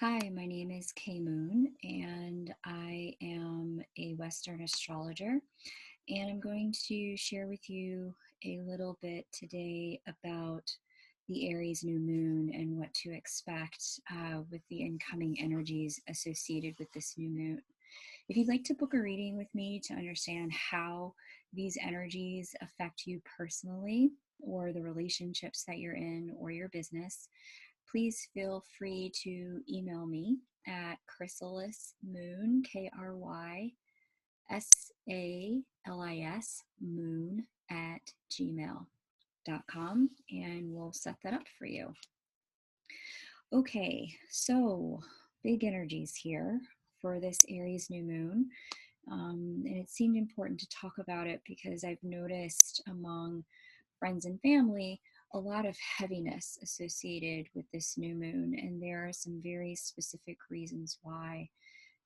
Hi, my name is Kay Moon, and I am a Western astrologer. And I'm going to share with you a little bit today about the Aries New Moon and what to expect with the incoming energies associated with this new moon. If you'd like to book a reading with me to understand how these energies affect you personally, or the relationships that you're in, or your business, please feel free to email me at krysalismoon, KRYSALIS moon @gmail.com, and we'll set that up for you. Okay, so big energies here for this Aries new moon. And it seemed important to talk about it because I've noticed among friends and family a lot of heaviness associated with this new moon, and there are some very specific reasons why.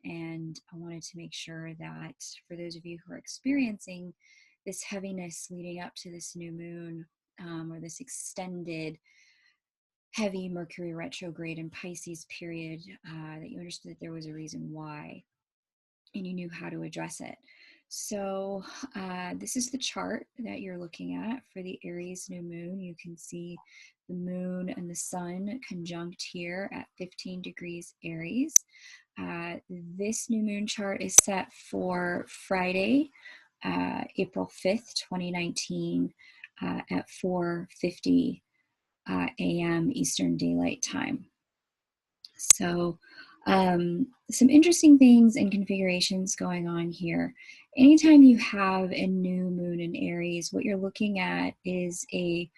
And I wanted to make sure that for those of you who are experiencing this heaviness leading up to this new moon, or this extended heavy Mercury retrograde in Pisces period, that you understood that there was a reason why and you knew how to address it. So this is the chart that you're looking at for the Aries new moon. You can see the moon and the sun conjunct here at 15 degrees Aries. This new moon chart is set for Friday, April 5th, 2019 at 4:50 a.m. Eastern Daylight Time. So some interesting things and configurations going on here. Anytime you have a new moon in Aries, what you're looking at is a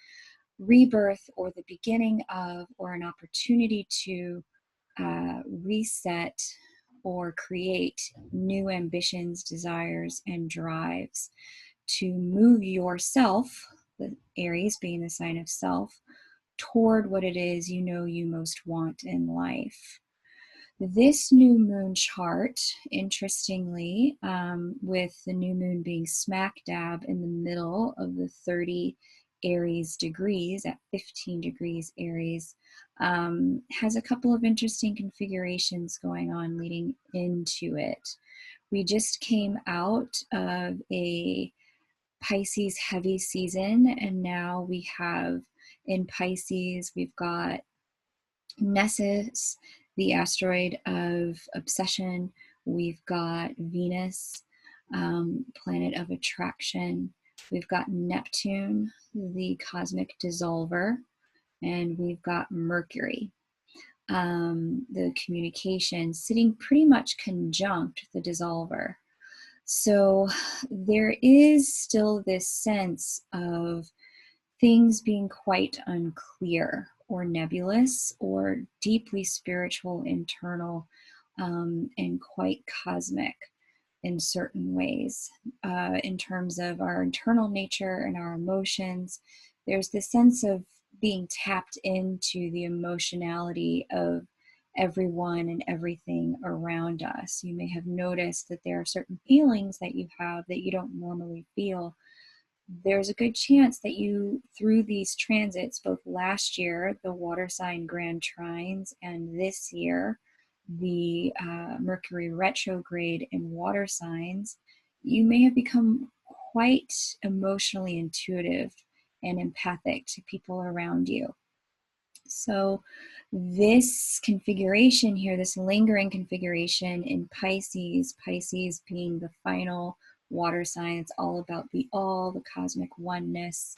rebirth or the beginning of, or an opportunity to reset or create new ambitions, desires, and drives to move yourself, the Aries being the sign of self, toward what it is you know you most want in life. This new moon chart, interestingly, with the new moon being smack dab in the middle of the 30 Aries degrees at 15 degrees Aries, has a couple of interesting configurations going on leading into it. We just came out of a Pisces heavy season, and now we have in Pisces, we've got Nessus, the asteroid of obsession. We've got Venus, planet of attraction. We've got Neptune, the cosmic dissolver. And we've got Mercury, the communication, sitting pretty much conjunct the dissolver. So there is still this sense of things being quite unclear or nebulous or deeply spiritual, internal, and quite cosmic in certain ways. In terms of our internal nature and our emotions, there's this sense of being tapped into the emotionality of everyone and everything around us. You may have noticed that there are certain feelings that you have that you don't normally feel. There's a good chance that you, through these transits, both last year, the water sign grand trines, and this year, the Mercury retrograde in water signs, you may have become quite emotionally intuitive and empathic to people around you. So this configuration here, this lingering configuration in Pisces, Pisces being the final water sign, it's all about the all, the cosmic oneness.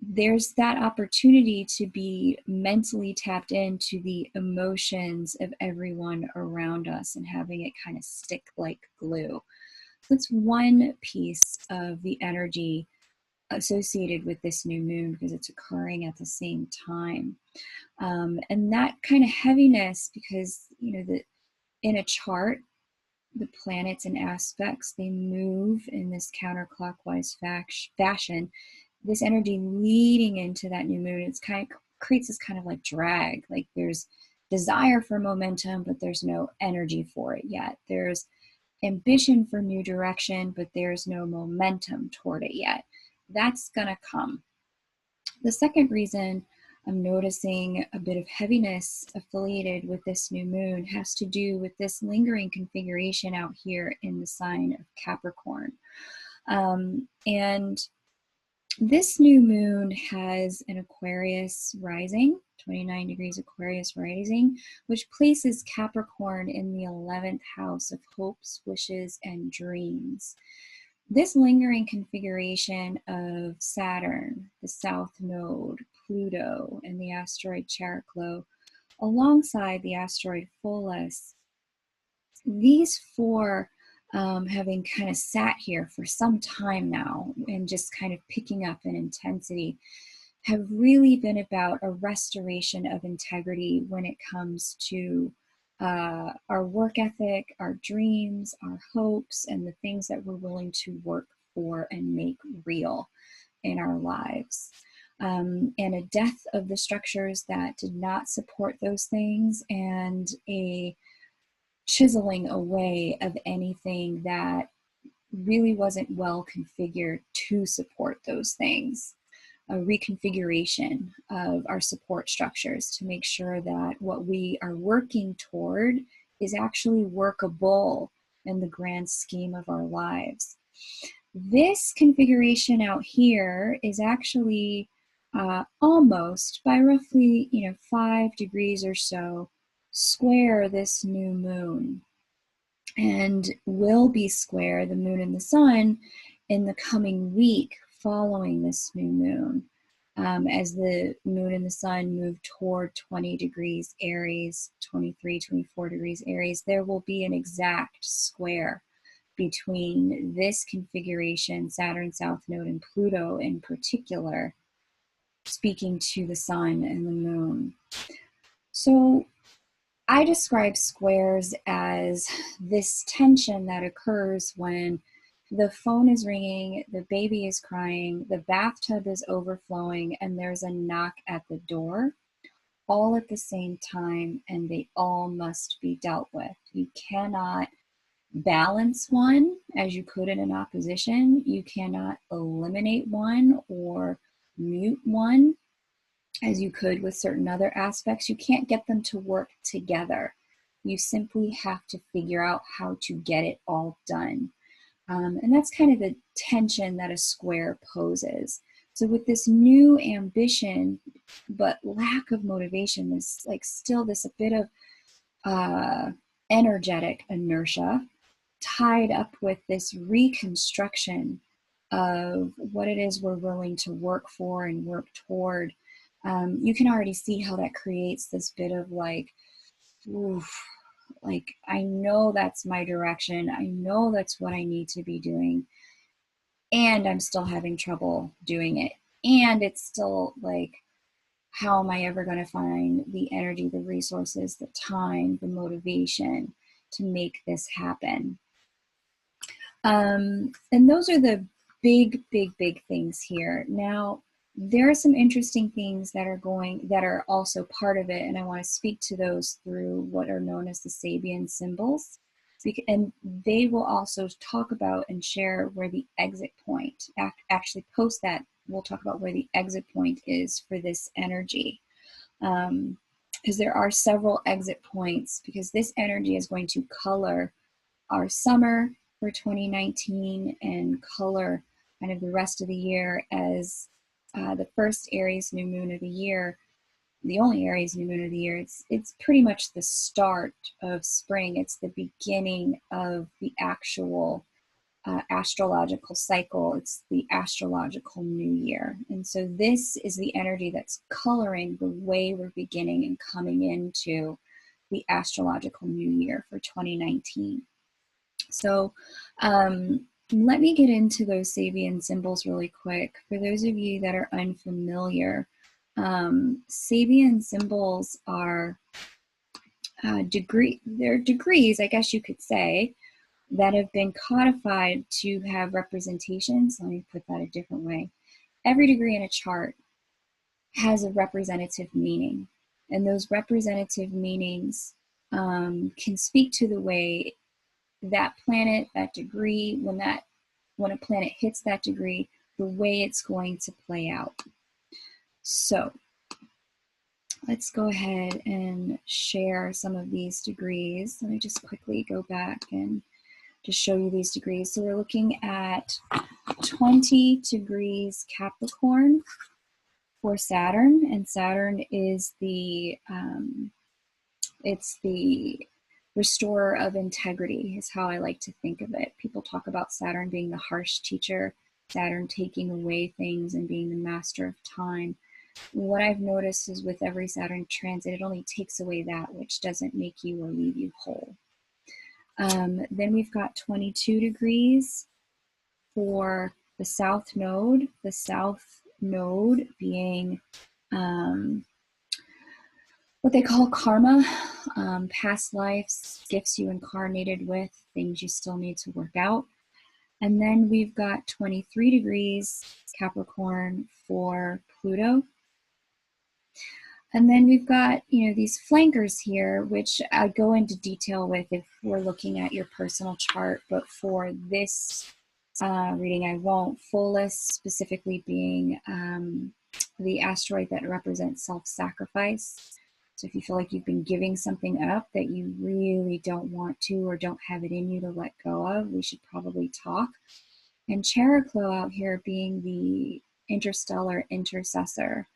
There's that opportunity to be mentally tapped into the emotions of everyone around us and having it kind of stick like glue. So that's one piece of the energy associated with this new moon because it's occurring at the same time. And that kind of heaviness, because, in a chart, the planets and aspects, they move in this counterclockwise fashion. This energy leading into that new moon, it's kind of creates this kind of like drag. Like there's desire for momentum, but there's no energy for it yet. There's ambition for new direction, but there's no momentum toward it yet. That's going to come. The second reason I'm noticing a bit of heaviness affiliated with this new moon has to do with this lingering configuration out here in the sign of Capricorn. And this new moon has an Aquarius rising, 29 degrees Aquarius rising, which places Capricorn in the 11th house of hopes, wishes, and dreams. This lingering configuration of Saturn, the South Node, Pluto, and the asteroid Chariklo, alongside the asteroid Pholus, these four having kind of sat here for some time now and just kind of picking up in intensity, have really been about a restoration of integrity when it comes to our work ethic, our dreams, our hopes, and the things that we're willing to work for and make real in our lives. And a death of the structures that did not support those things, and a chiseling away of anything that really wasn't well configured to support those things. A reconfiguration of our support structures to make sure that what we are working toward is actually workable in the grand scheme of our lives. This configuration out here is actually almost by roughly 5 degrees or so square this new moon, and will be square the moon and the sun in the coming week following this new moon, as the moon and the sun move toward 20 degrees Aries, 23, 24 degrees Aries. There will be an exact square between this configuration, Saturn, South Node, and Pluto in particular, speaking to the sun and the moon. So I describe squares as this tension that occurs when the phone is ringing, the baby is crying, the bathtub is overflowing, and there's a knock at the door, all at the same time, and they all must be dealt with. You cannot balance one as you could in an opposition. You cannot eliminate one or mute one as you could with certain other aspects. You can't get them to work together. You simply have to figure out how to get it all done. And that's kind of the tension that a square poses. So with this new ambition, but lack of motivation, this still this a bit of energetic inertia tied up with this reconstruction of what it is we're willing to work for and work toward. You can already see how that creates this bit of oof, I know that's my direction. I know that's what I need to be doing. And I'm still having trouble doing it. And it's still how am I ever going to find the energy, the resources, the time, the motivation to make this happen? And those are the big things here. Now, there are some interesting things that are also part of it, and I want to speak to those through what are known as the Sabian Cymbals. And they will also talk about and share where the exit point, actually post that, we'll talk about where the exit point is for this energy. Because there are several exit points, because this energy is going to color our summer for 2019 and color kind of the rest of the year as the first Aries new moon of the year, the only Aries new moon of the year. It's pretty much the start of spring. It's the beginning of the actual astrological cycle. It's the astrological new year. And so this is the energy that's coloring the way we're beginning and coming into the astrological new year for 2019. So let me get into those Sabian Cymbals really quick. For those of you that are unfamiliar, Sabian Cymbals are they're degrees, I guess you could say, that have been codified to have representations. Let me put that a different way. Every degree in a chart has a representative meaning, and those representative meanings can speak to the way that planet, that degree, when a planet hits that degree, the way it's going to play out. So let's go ahead and share some of these degrees. Let me just quickly go back and just show you these degrees. So we're looking at 20 degrees Capricorn for Saturn, and Saturn is the it's the restorer of integrity, is how I like to think of it. People talk about Saturn being the harsh teacher, Saturn taking away things and being the master of time. What I've noticed is with every Saturn transit, it only takes away that which doesn't make you or leave you whole. Then we've got 22 degrees for the South Node being what they call karma, past lives, gifts you incarnated with, things you still need to work out. And then we've got 23 degrees Capricorn for Pluto. And then we've got, these flankers here, which I go into detail with if we're looking at your personal chart. But for this reading, I won't. Fullest specifically being the asteroid that represents self-sacrifice. So if you feel like you've been giving something up that you really don't want to or don't have it in you to let go of, we should probably talk. And Chariklo out here being the interstellar intercessor.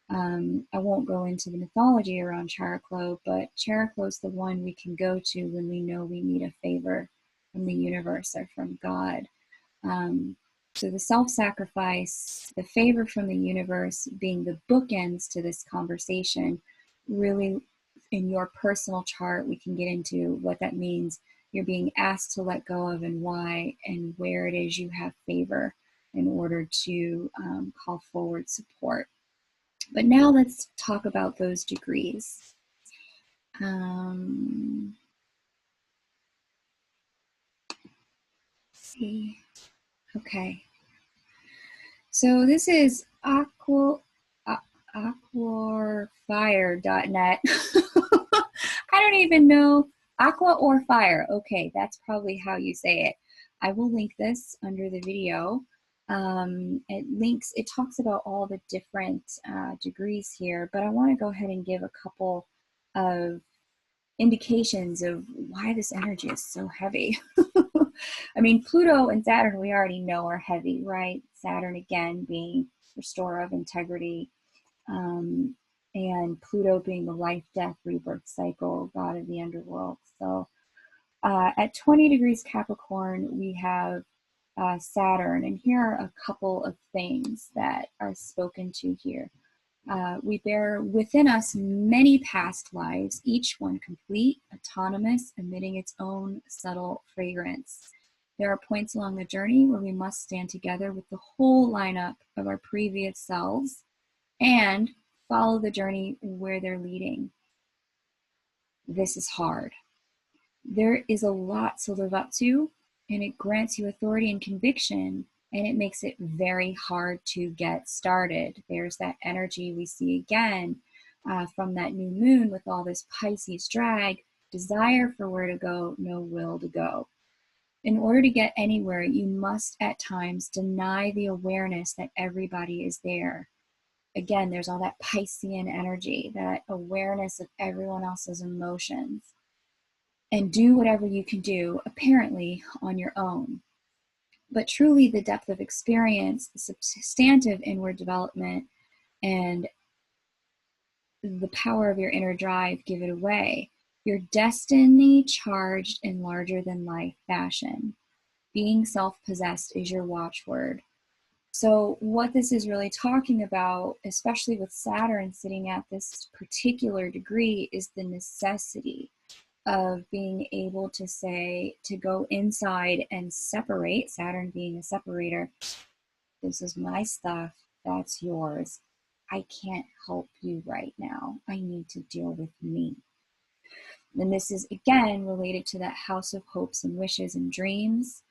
I won't go into the mythology around Chariklo, but Chariklo is the one we can go to when we know we need a favor from the universe or from God. So the self-sacrifice, the favor from the universe being the bookends to this conversation, really in your personal chart, we can get into what that means. You're being asked to let go of and why and where it is you have favor in order to call forward support. But now let's talk about those degrees. Let's see. Okay. So this is aquafire.net. I don't even know. Aqua or fire. Okay, that's probably how you say it. I will link this under the video. It talks about all the different degrees here, but I want to go ahead and give a couple of indications of why this energy is so heavy. I mean, Pluto and Saturn we already know are heavy, right? Saturn again being restorer of integrity, and Pluto being the life, death, rebirth cycle, god of the underworld. So at 20 degrees Capricorn, we have Saturn, and here are a couple of things that are spoken to here. We bear within us many past lives, each one complete, autonomous, emitting its own subtle fragrance. There are points along the journey where we must stand together with the whole lineup of our previous selves and follow the journey where they're leading. This is hard. There is a lot to live up to, and it grants you authority and conviction, and it makes it very hard to get started. There's that energy we see again from that new moon with all this Pisces drag, desire for where to go, no will to go. In order to get anywhere, you must at times deny the awareness that everybody is there. Again, there's all that Piscean energy, that awareness of everyone else's emotions, and do whatever you can do, apparently, on your own. But truly, the depth of experience, the substantive inward development, and the power of your inner drive give it away. Your destiny charged in larger than life fashion. Being self-possessed is your watchword. So what this is really talking about, especially with Saturn sitting at this particular degree, is the necessity of being able to say, to go inside and separate, Saturn being a separator, this is my stuff, that's yours. I can't help you right now. I need to deal with me. And this is, again, related to that house of hopes and wishes and dreams,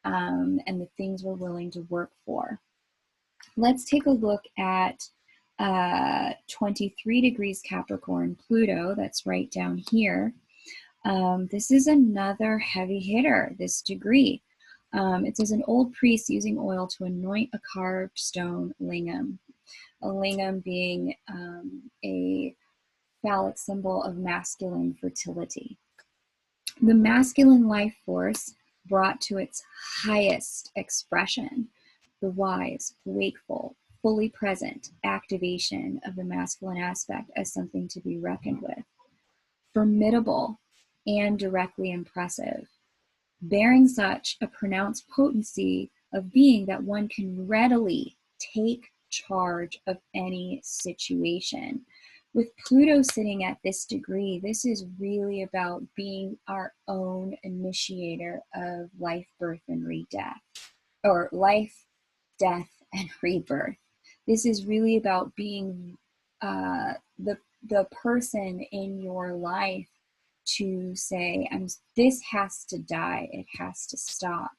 and the things we're willing to work for. Let's take a look at 23 degrees Capricorn Pluto, that's right down here. This is another heavy hitter, this degree. It says an old priest using oil to anoint a carved stone lingam. A lingam being a phallic symbol of masculine fertility. The masculine life force brought to its highest expression, the wise, wakeful, fully present activation of the masculine aspect as something to be reckoned with. Formidable and directly impressive, bearing such a pronounced potency of being that one can readily take charge of any situation. With Pluto sitting at this degree, this is really about being our own initiator of life, birth, and re-death, or life, death, and rebirth. This is really about being the person in your life to say, this has to die, it has to stop,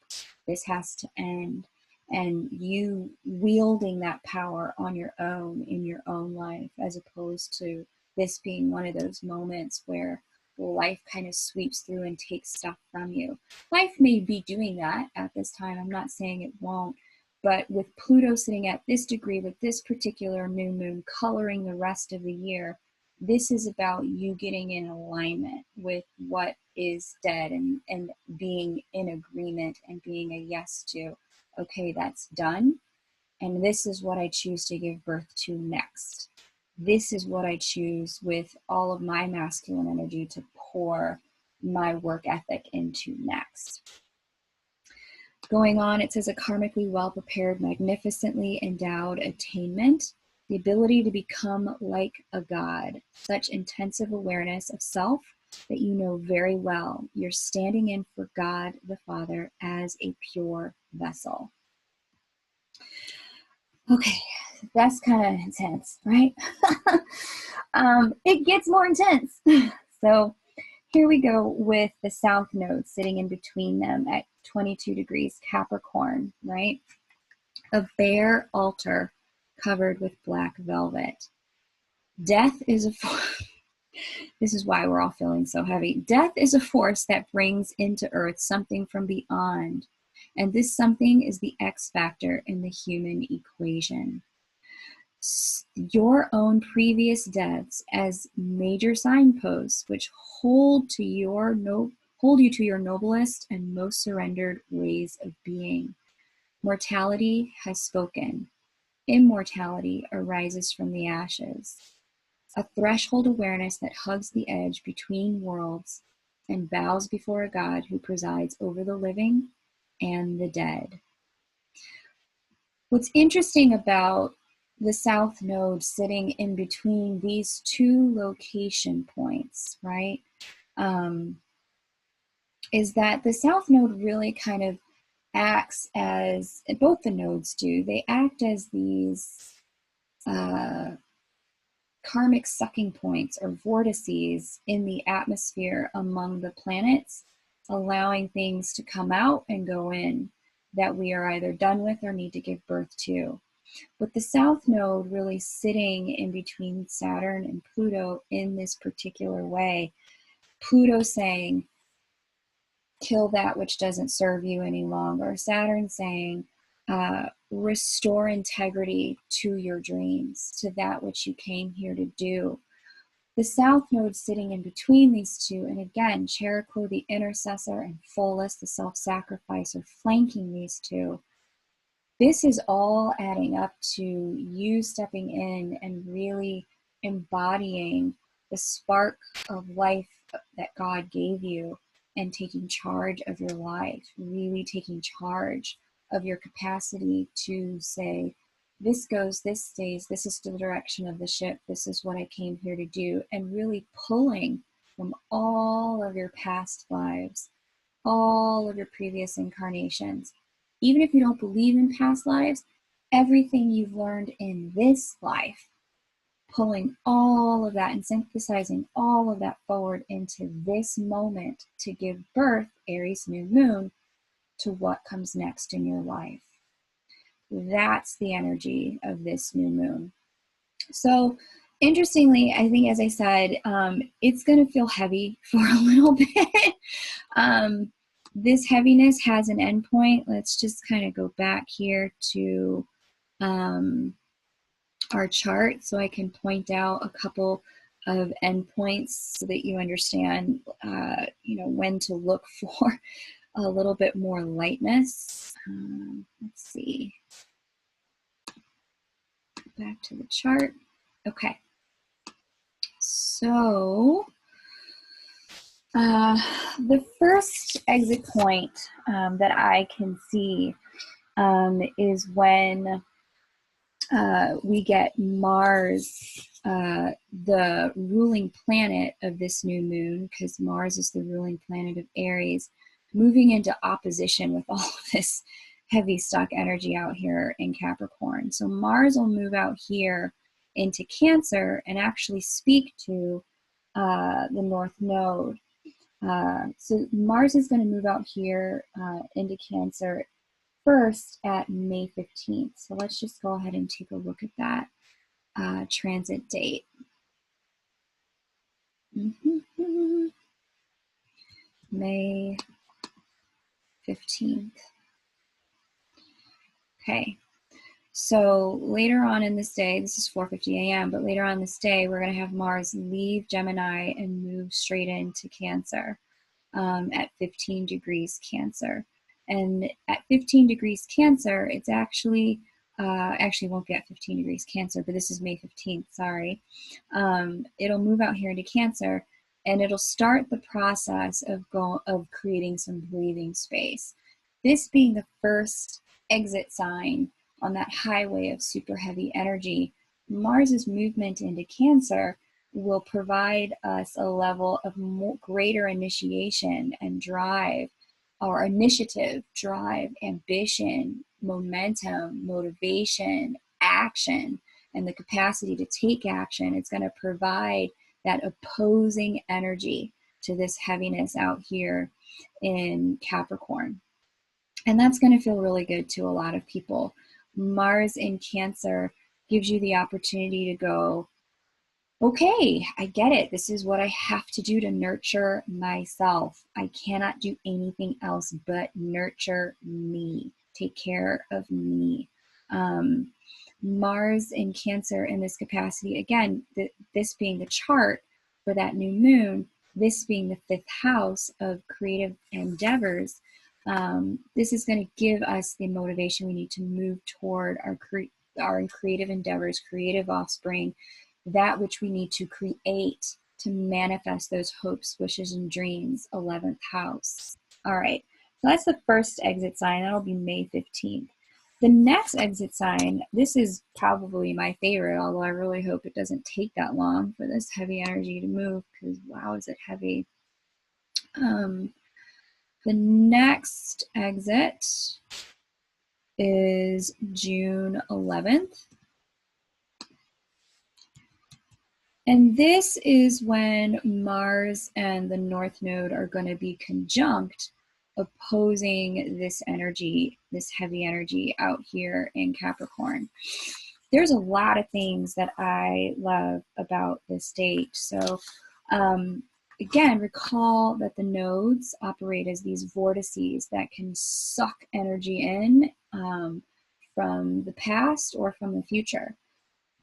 this has to end, and you wielding that power on your own in your own life, as opposed to this being one of those moments where life kind of sweeps through and takes stuff from you. Life may be doing that at this time, I'm not saying it won't, but with Pluto sitting at this degree, with this particular new moon coloring the rest of the year, this is about you getting in alignment with what is dead and being in agreement and being a yes to, okay, that's done. And this is what I choose to give birth to next. This is what I choose with all of my masculine energy to pour my work ethic into next. Going on, it says a karmically well-prepared, magnificently endowed attainment, the ability to become like a god, such intensive awareness of self that you know very well you're standing in for God the Father as a pure vessel. Okay, that's kind of intense, right? It gets more intense. So here we go with the South Node sitting in between them at 22 degrees Capricorn, right? A bare altar covered with black velvet. Death is a this is why we're all feeling so heavy. Death is a force that brings into earth something from beyond, and this something is the X factor in the human equation. Your own previous deaths as major signposts which hold you to your noblest and most surrendered ways of being. Mortality has spoken. Immortality arises from the ashes. A threshold awareness that hugs the edge between worlds and bows before a God who presides over the living and the dead. What's interesting about the South Node sitting in between these two location points, right, is that the South Node really kind of acts as, both the nodes do, they act as these karmic sucking points or vortices in the atmosphere among the planets, allowing things to come out and go in that we are either done with or need to give birth to. With the South Node really sitting in between Saturn and Pluto in this particular way, Pluto saying, kill that which doesn't serve you any longer. Saturn saying, restore integrity to your dreams, to that which you came here to do. The South Node sitting in between these two, and again, Cherokee, the intercessor, and Pholus, the self-sacrificer, flanking these two. This is all adding up to you stepping in and really embodying the spark of life that God gave you and taking charge of your life, really taking charge of your capacity to say, this goes, this stays, this is the direction of the ship, this is what I came here to do, and really pulling from all of your past lives, all of your previous incarnations. Even if you don't believe in past lives, everything you've learned in this life, pulling all of that and synthesizing all of that forward into this moment to give birth, Aries New Moon, to what comes next in your life. That's the energy of this new moon. So interestingly, I think, as I said, it's going to feel heavy for a little bit. This heaviness has an endpoint. Let's just kind of go back here to our chart so I can point out a couple of endpoints so that you understand, you know, when to look for a little bit more lightness. Let's see. Back to the chart. Okay. So the first exit point that I can see is when we get Mars, the ruling planet of this new moon, because Mars is the ruling planet of Aries, moving into opposition with all of this heavy stock energy out here in Capricorn. So Mars will move out here into Cancer and actually speak to the North Node. So Mars is going to move out here into Cancer first at May 15th. So let's just go ahead and take a look at that transit date. May 15th. Okay. So later on in this day, this is 4:50 a.m., but later on this day, we're going to have Mars leave Gemini and move straight into Cancer at 15 degrees Cancer. And at 15 degrees Cancer, it's actually won't be at 15 degrees Cancer, but this is May 15th, sorry. It'll move out here into Cancer, and it'll start the process of creating some breathing space. This being the first exit sign on that highway of super heavy energy, Mars's movement into Cancer will provide us a level of greater initiation and drive, or initiative, drive, ambition, momentum, motivation, action, and the capacity to take action. It's going to provide that opposing energy to this heaviness out here in Capricorn. And that's going to feel really good to a lot of people. Mars in Cancer gives you the opportunity to go, okay, I get it. This is what I have to do to nurture myself. I cannot do anything else but nurture me, take care of me. Mars in Cancer in this capacity, again, this being the chart for that new moon, this being the 5th house of creative endeavors, this is going to give us the motivation we need to move toward our creative endeavors, creative offspring, that which we need to create to manifest those hopes, wishes, and dreams, 11th house. All right, so that's the first exit sign. That'll be May 15th. The next exit sign, this is probably my favorite, although I really hope it doesn't take that long for this heavy energy to move, because wow, is it heavy. The next exit is June 11th. And this is when Mars and the North Node are going to be conjunct, opposing this energy, this heavy energy out here in Capricorn. There's a lot of things that I love about this date. So again, recall that the nodes operate as these vortices that can suck energy in from the past or from the future.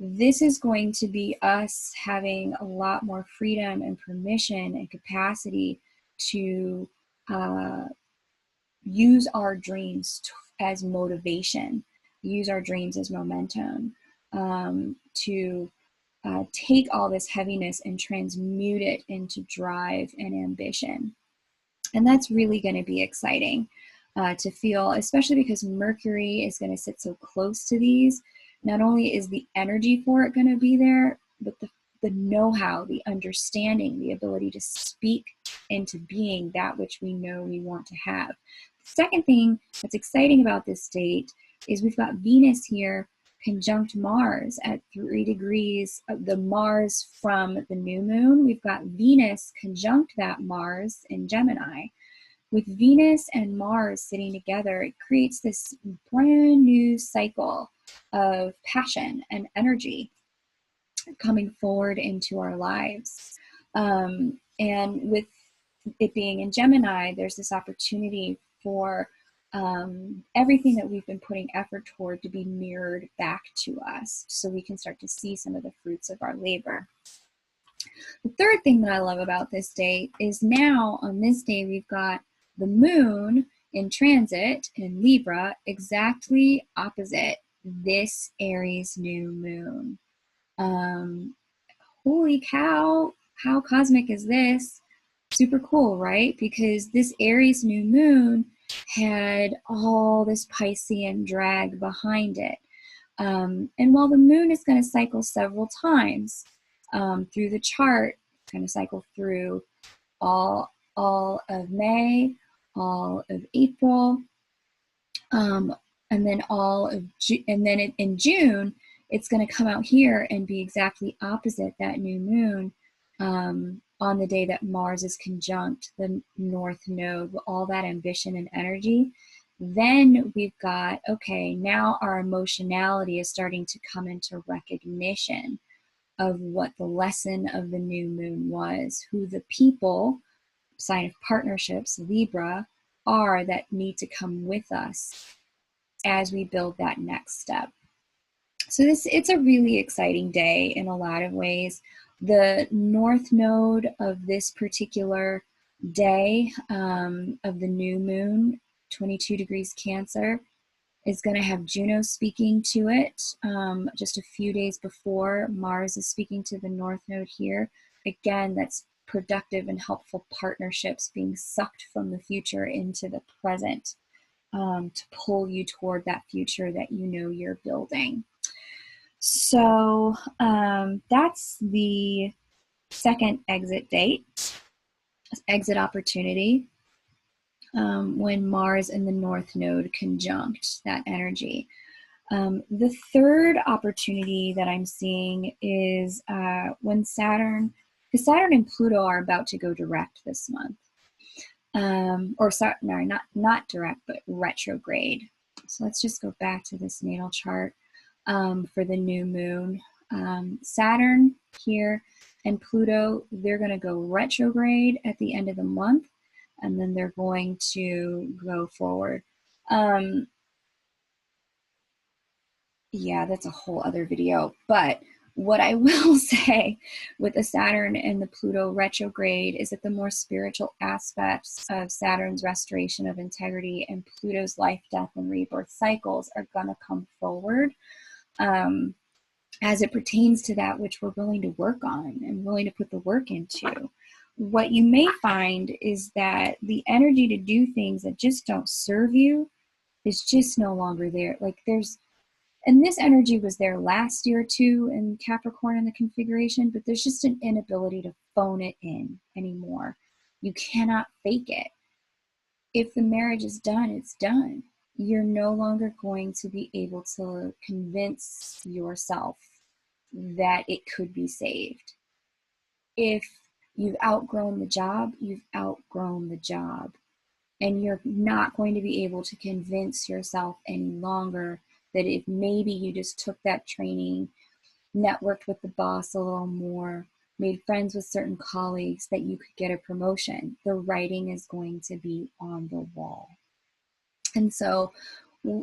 This is going to be us having a lot more freedom and permission and capacity to use our dreams as motivation, use our dreams as momentum, to take all this heaviness and transmute it into drive and ambition. And that's really going to be exciting to feel, especially because Mercury is going to sit so close to these. Not only is the energy for it going to be there, but the know-how, the understanding, the ability to speak into being that which we know we want to have. The second thing that's exciting about this date is we've got Venus here conjunct Mars at 3 degrees of the Mars from the new moon. We've got Venus conjunct that Mars in Gemini. With Venus and Mars sitting together, it creates this brand new cycle of passion and energy coming forward into our lives. And with it being in Gemini, there's this opportunity for everything that we've been putting effort toward to be mirrored back to us, so we can start to see some of the fruits of our labor. The third thing that I love about this day is now on this day we've got the moon in transit in Libra, exactly opposite this Aries new moon. Holy cow, how cosmic is this? Super cool, right? Because this Aries new moon had all this Piscean drag behind it. And while the moon is going to cycle several times through the chart, it's going to cycle through all of May, all of April, and then in June, it's going to come out here and be exactly opposite that new moon on the day that Mars is conjunct the North Node with all that ambition and energy. Then we've got, okay, now our emotionality is starting to come into recognition of what the lesson of the new moon was, who the people, sign of partnerships, Libra, are that need to come with us as we build that next step. So it's a really exciting day in a lot of ways. The North Node of this particular day of the new moon, 22 degrees Cancer, is going to have Juno speaking to it just a few days before Mars is speaking to the North Node here. Again, that's productive and helpful partnerships being sucked from the future into the present to pull you toward that future that you know you're building. So that's the second exit date, exit opportunity, when Mars and the North Node conjunct that energy. The third opportunity that I'm seeing is when Saturn, because Saturn and Pluto are about to go direct this month. Not direct, but retrograde. So let's just go back to this natal chart for the new moon. Saturn here and Pluto, they're going to go retrograde at the end of the month, and then they're going to go forward. Yeah, that's a whole other video. But what I will say with the Saturn and the Pluto retrograde is that the more spiritual aspects of Saturn's restoration of integrity and Pluto's life, death, and rebirth cycles are going to come forward as it pertains to that which we're willing to work on and willing to put the work into. What you may find is that the energy to do things that just don't serve you is just no longer there. And this energy was there last year too in Capricorn in the configuration, but there's just an inability to phone it in anymore. You cannot fake it. If the marriage is done, it's done. You're no longer going to be able to convince yourself that it could be saved. If you've outgrown the job, you've outgrown the job. And you're not going to be able to convince yourself any longer that if maybe you just took that training, networked with the boss a little more, made friends with certain colleagues, that you could get a promotion. The writing is going to be on the wall. And so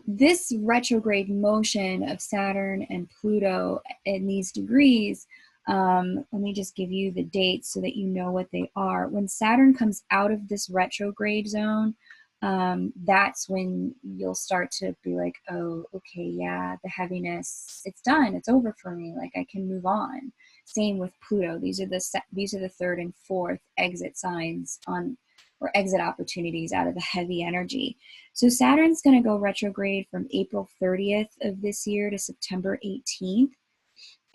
this retrograde motion of Saturn and Pluto in these degrees, let me just give you the dates so that you know what they are. When Saturn comes out of this retrograde zone, that's when you'll start to be like, oh, okay, yeah, the heaviness, it's done, it's over for me, like I can move on. Same with Pluto. These are the third and fourth exit signs or exit opportunities out of the heavy energy. So Saturn's going to go retrograde from April 30th of this year to September 18th.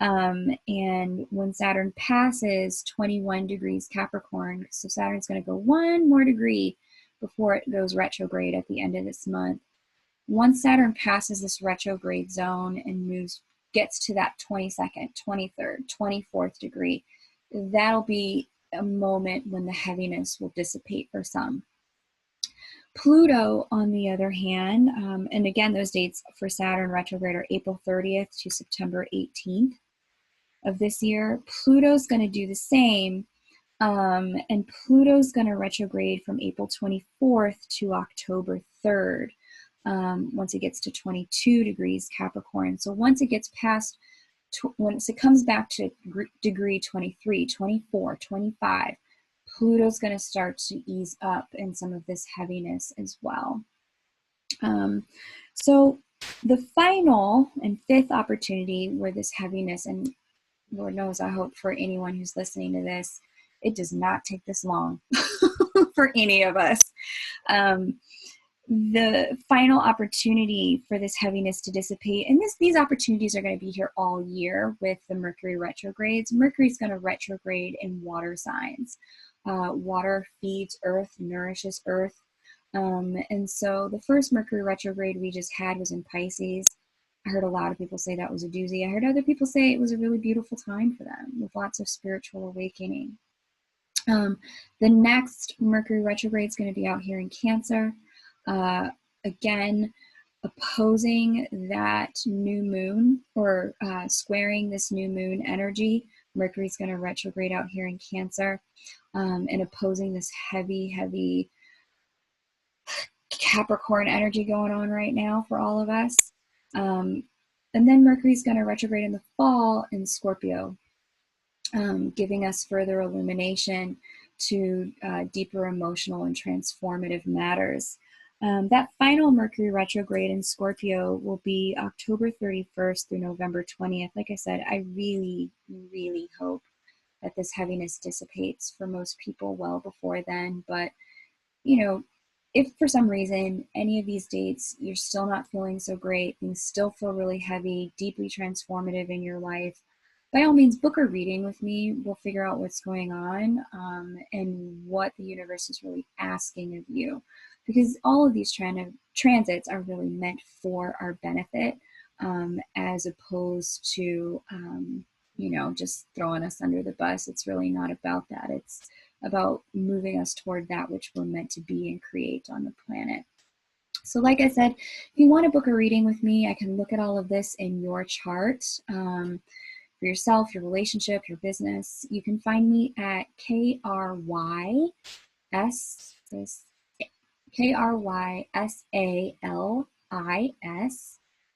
And when Saturn passes 21 degrees Capricorn, so Saturn's going to go one more degree before it goes retrograde at the end of this month. Once Saturn passes this retrograde zone and gets to that 22nd, 23rd, 24th degree, that'll be a moment when the heaviness will dissipate for some. Pluto, on the other hand, and again, those dates for Saturn retrograde are April 30th to September 18th of this year. Pluto's going to do the same, and Pluto's going to retrograde from April 24th to October 3rd, once it gets to 22 degrees Capricorn. So once it gets past once it comes back to degree 23, 24, 25, Pluto's going to start to ease up in some of this heaviness as well. So the final and fifth opportunity where this heaviness, and Lord knows I hope for anyone who's listening to this, it does not take this long for any of us. The final opportunity for this heaviness to dissipate, and these opportunities are going to be here all year with the Mercury retrogrades. Mercury's going to retrograde in water signs. Water feeds earth, nourishes earth. And so the first Mercury retrograde we just had was in Pisces. I heard a lot of people say that was a doozy. I heard other people say it was a really beautiful time for them with lots of spiritual awakening. The next Mercury retrograde is going to be out here in Cancer. Again, opposing that new moon, or squaring this new moon energy. Mercury's going to retrograde out here in Cancer, and opposing this heavy Capricorn energy going on right now for all of us. And then Mercury's going to retrograde in the fall in Scorpio, giving us further illumination to deeper emotional and transformative matters. That final Mercury retrograde in Scorpio will be October 31st through November 20th. Like I said, I really, really hope that this heaviness dissipates for most people well before then. But, you know, if for some reason any of these dates you're still not feeling so great, things still feel really heavy, deeply transformative in your life, by all means, book a reading with me. We'll figure out what's going on and what the universe is really asking of you. Because all of these transits are really meant for our benefit, as opposed to, just throwing us under the bus. It's really not about that. It's about moving us toward that which we're meant to be and create on the planet. So like I said, if you want to book a reading with me, I can look at all of this in your chart. For yourself, your relationship, your business, you can find me at KRYSALIS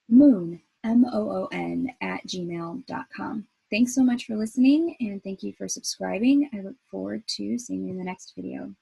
moon, MOON @gmail.com. Thanks so much for listening, and thank you for subscribing. I look forward to seeing you in the next video.